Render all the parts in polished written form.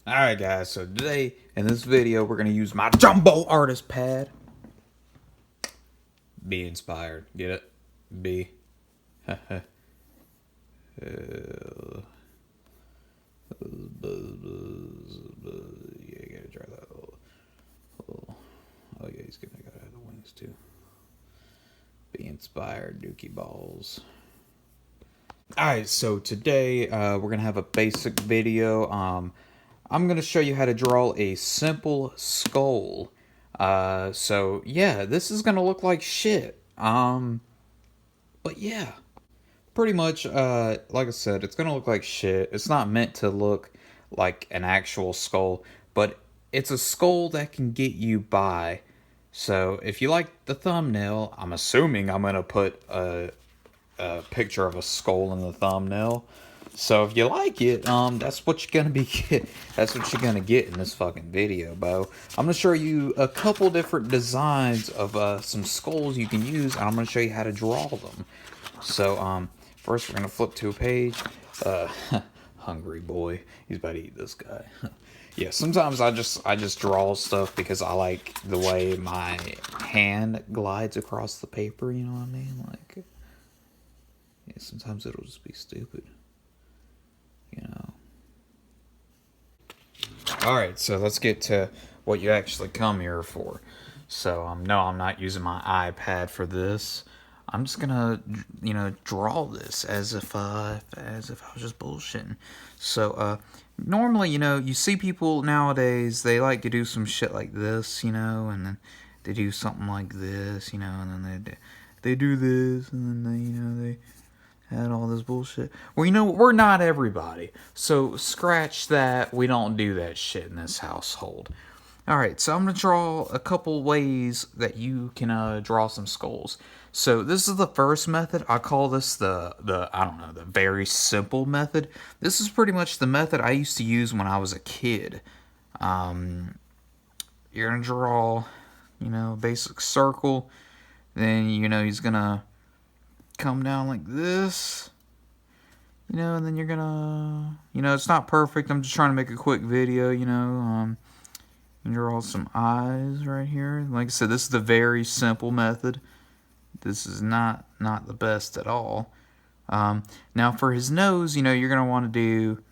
Alright guys, so today in this video we're going to use my jumbo artist pad. Be inspired. Get it? Be. Yeah, you gotta try that little. Oh yeah, he's gonna gotta have the wings too. Be inspired, dookie balls. Alright, so today we're gonna have a basic video. I'm gonna show you how to draw a simple skull. So yeah, this is gonna look like shit. But yeah, pretty much. Like I said, it's gonna look like shit. It's not meant to look like an actual skull, but it's a skull that can get you by. So if you like the thumbnail, I'm assuming I'm gonna put a picture of a skull in the thumbnail. So if you like it, that's what you're gonna be get. That's what you're gonna get in this fucking video, Bo. I'm gonna show you a couple different designs of some skulls you can use, and I'm gonna show you how to draw them. So first we're gonna flip to a page. Uh, hungry boy, he's about to eat this guy. Yeah, sometimes I just draw stuff because I like the way my hand glides across the paper. You know what I mean? Like. Yeah, sometimes it'll just be stupid, you know. Alright, so let's get to what you actually come here for. So, no, I'm not using my iPad for this. I'm just gonna, draw this as if I was just bullshitting. So, normally, you see people nowadays, they like to do some shit like this, and then they do something like this, and then they do this, and then they and all this bullshit. Well, we're not everybody. So scratch that. We don't do that shit in this household. Alright, so I'm going to draw a couple ways that you can draw some skulls. So this is the first method. I call this the very simple method. This is pretty much the method I used to use when I was a kid. You're going to draw, a basic circle. Then, he's going to come down like this, and then you're gonna, it's not perfect. I'm just trying to make a quick video, draw some eyes right here. Like I said, this is the very simple method. This is not the best at all. Now for his nose, you're gonna want to do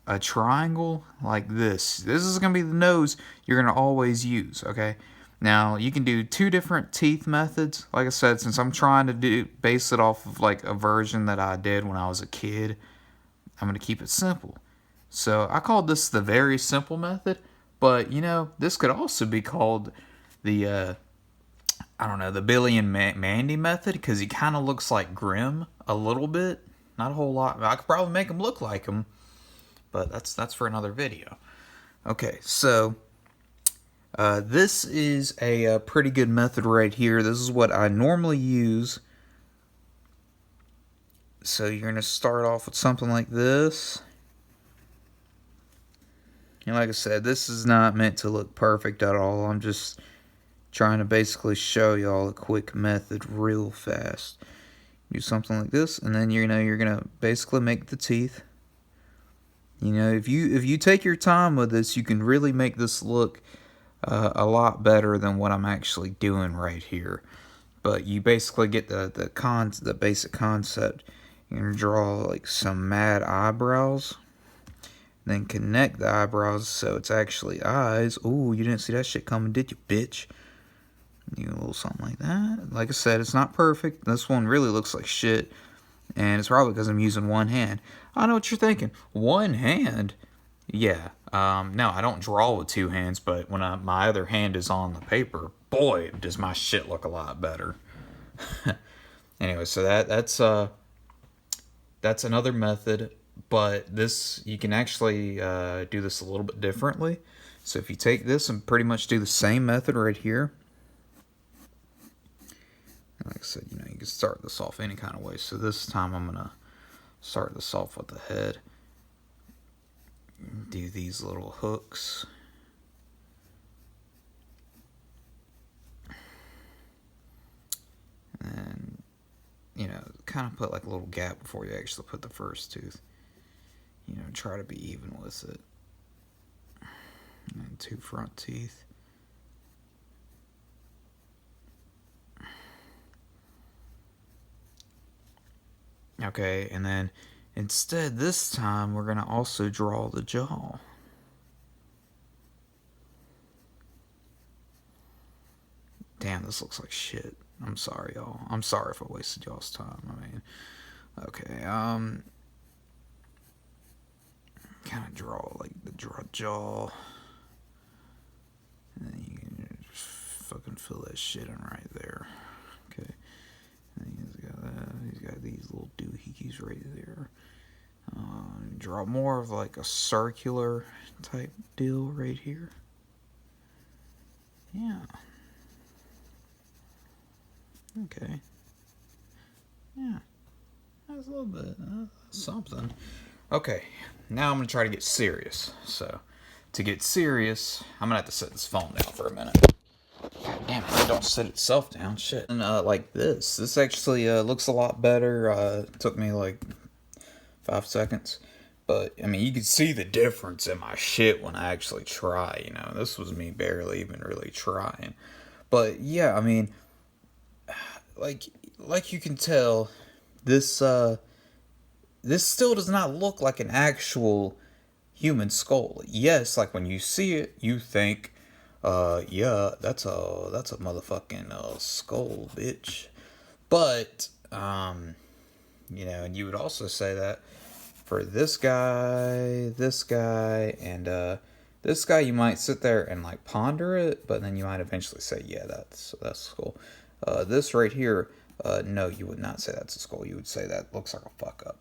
a triangle like this. This is gonna be the nose you're gonna always use, okay? Now, you can do two different teeth methods. Like I said, since I'm trying to base it off of like a version that I did when I was a kid, I'm going to keep it simple. So I called this the very simple method, but this could also be called the, the Billy and Mandy method, because he kind of looks like Grimm a little bit. Not a whole lot. I could probably make him look like him, but that's for another video. Okay, so this is a pretty good method right here. This is what I normally use. So you're going to start off with something like this. And like I said, this is not meant to look perfect at all. I'm just trying to basically show y'all a quick method real fast. Do something like this, and then you're going to basically make the teeth. If you take your time with this, you can really make this look a lot better than what I'm actually doing right here. But you basically get the basic concept. You're gonna draw like some mad eyebrows, then connect the eyebrows so it's actually eyes. Ooh, you didn't see that shit coming, did you, bitch? You a little something like that. Like I said, it's not perfect. This one really looks like shit, and it's probably because I'm using one hand. I know what you're thinking. One hand? Yeah. No, I don't draw with two hands, but when my other hand is on the paper, boy, does my shit look a lot better. Anyway, so that's another method, but this, you can actually do this a little bit differently. So if you take this and pretty much do the same method right here, like I said, you can start this off any kind of way. So this time I'm gonna start this off with the head. Do these little hooks. And, kind of put like a little gap before you actually put the first tooth. Try to be even with it. 2 front teeth. Okay, and then instead this time we're going to also draw the jaw. Damn, this looks like shit. I'm sorry, y'all. I'm sorry if I wasted y'all's time. I mean, okay, kind of draw like the jaw. And then you can just fucking fill that shit in right there. Okay. And he's got that. He's got these little doohickeys right there. Draw more of like a circular type deal right here. Yeah. Okay. Yeah. That's a little bit. Something. Okay. Now I'm going to try to get serious. So, to get serious, I'm going to have to set this phone down for a minute. God damn it, it don't set itself down. Shit. And like this. This actually looks a lot better. It took me like 5 seconds. But, I mean, you can see the difference in my shit when I actually try, you know. This was me barely even really trying. But, yeah, I mean, like you can tell, this still does not look like an actual human skull. Yes, like when you see it, you think, yeah, that's a motherfucking skull, bitch. But, you know, and you would also say that for this guy, and this guy, you might sit there and like ponder it, but then you might eventually say, yeah, that's cool. This right here, no, you would not say that's a skull. You would say that looks like a fuck up.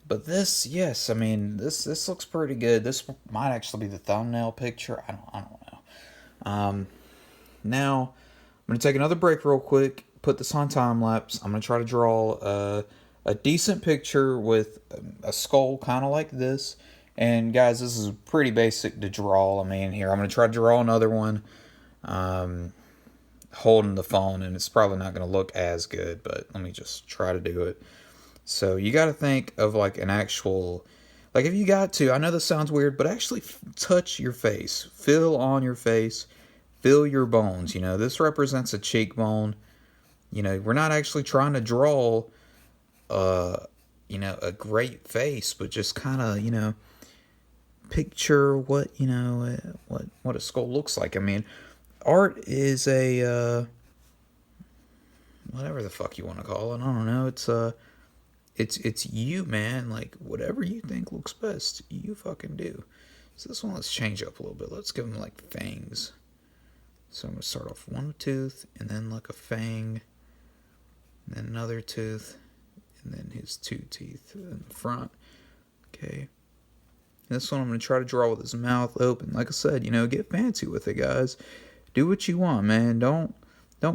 But this, yes, I mean, this looks pretty good. This might actually be the thumbnail picture. I don't know. Now, I'm going to take another break real quick, put this on time lapse. I'm going to try to draw a decent picture with a skull kind of like this. And guys, this is pretty basic to draw. I mean, here, I'm going to try to draw another one holding the phone, and it's probably not going to look as good, but let me just try to do it. So you got to think of like an actual, like if you got to, I know this sounds weird, but actually touch your face, feel on your face, feel your bones. You know, this represents a cheekbone. You know, we're not actually trying to draw, you know, a great face, but just kind of, you know, picture what, you know, what a skull looks like. I mean, art is a, whatever the fuck you want to call it. I don't know. It's you, man. Like, whatever you think looks best, you fucking do. So this one, let's change up a little bit. Let's give him, like, fangs. So I'm going to start off one tooth, and then, like, a fang, and then another tooth, and then his 2 teeth in the front. Okay. This one I'm going to try to draw with his mouth open. Like I said, you know, get fancy with it, guys. Do what you want, man. Don't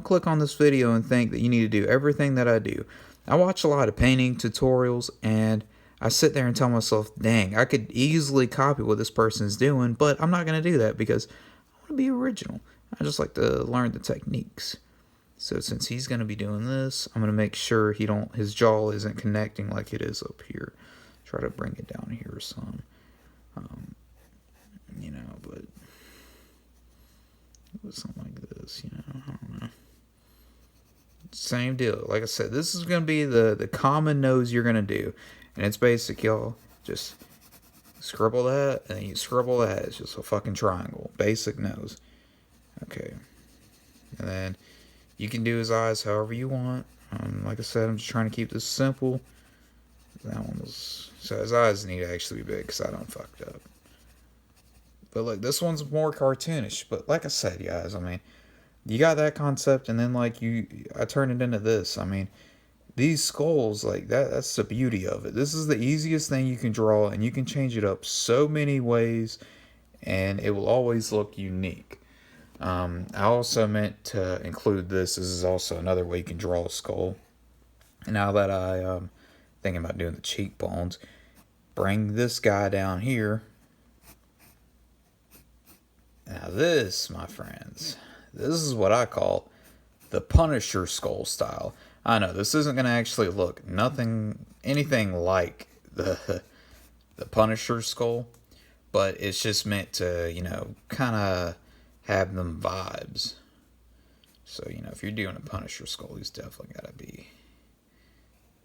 click on this video and think that you need to do everything that I do. I watch a lot of painting tutorials, and I sit there and tell myself, dang, I could easily copy what this person's doing, but I'm not going to do that because I want to be original. I just like to learn the techniques. So since he's going to be doing this, I'm going to make sure his jaw isn't connecting like it is up here. Try to bring it down here some. You know, but it was something like this, you know, I don't know. Same deal. Like I said, this is going to be the common nose you're going to do. And it's basic, y'all. Just scribble that, and then you scribble that. It's just a fucking triangle. Basic nose. Okay. And then you can do his eyes however you want. Like I said, I'm just trying to keep this simple. That one was... So his eyes need to actually be big because I done fucked up. But look, this one's more cartoonish. But like I said, guys, I mean... You got that concept, and then, like, I turned it into this. I mean, these skulls, like, that's the beauty of it. This is the easiest thing you can draw, and you can change it up so many ways, and it will always look unique. I also meant to include this. This is also another way you can draw a skull. And now that I'm thinking about doing the cheekbones, bring this guy down here. Now this, my friends... This is what I call the Punisher skull style. I know this isn't going to actually look anything like the Punisher skull, but it's just meant to, kind of have them vibes. So, if you're doing a Punisher skull, he's definitely got to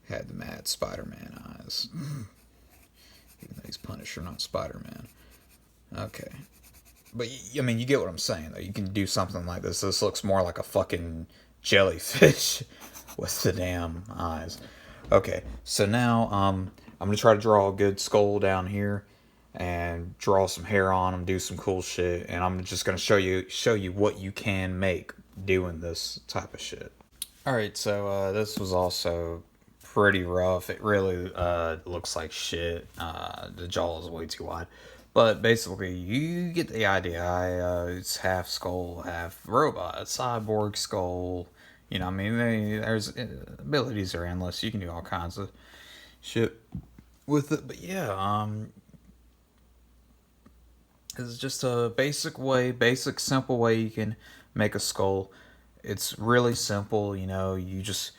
had the mad Spider-Man eyes. Even though he's Punisher, not Spider-Man. Okay. But, you get what I'm saying, though. You can do something like this. This looks more like a fucking jellyfish with the damn eyes. Okay, so now I'm going to try to draw a good skull down here and draw some hair on him, do some cool shit, and I'm just going to show you what you can make doing this type of shit. Alright, so this was also pretty rough. It really looks like shit. The jaw is way too wide. But basically, you get the idea. It's half skull, half robot, cyborg skull. There's abilities are endless. You can do all kinds of shit with it. But yeah, it's just a basic, simple way you can make a skull. It's really simple. There's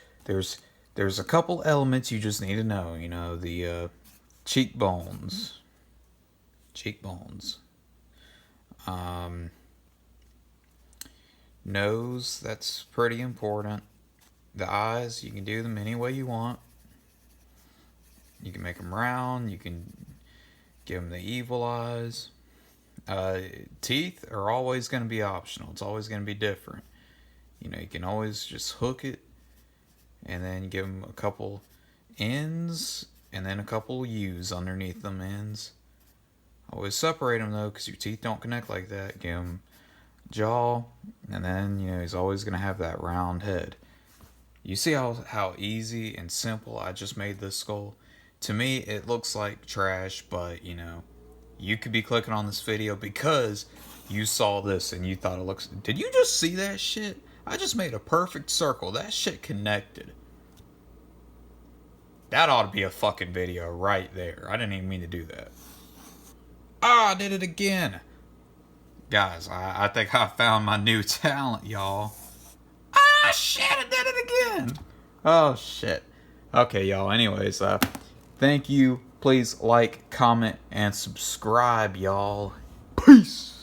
a couple elements you just need to know. The cheekbones. Nose, that's pretty important. The eyes, you can do them any way you want. You can make them round. You can give them the evil eyes. Teeth are always going to be optional. It's always going to be different. You can always just hook it and then give them a couple ends and then a couple U's underneath them ends. Always separate them though, because your teeth don't connect like that. Give him jaw, and then he's always gonna have that round head. You see how easy and simple I just made this skull. To me, it looks like trash, but you could be clicking on this video because you saw this and you thought it looks. Did you just see that shit? I just made a perfect circle. That shit connected. That ought to be a fucking video right there. I didn't even mean to do that. I did it again. Guys, I think I found my new talent, y'all. Shit, I did it again. Oh, shit. Okay, y'all, anyways, thank you. Please like, comment, and subscribe, y'all. Peace.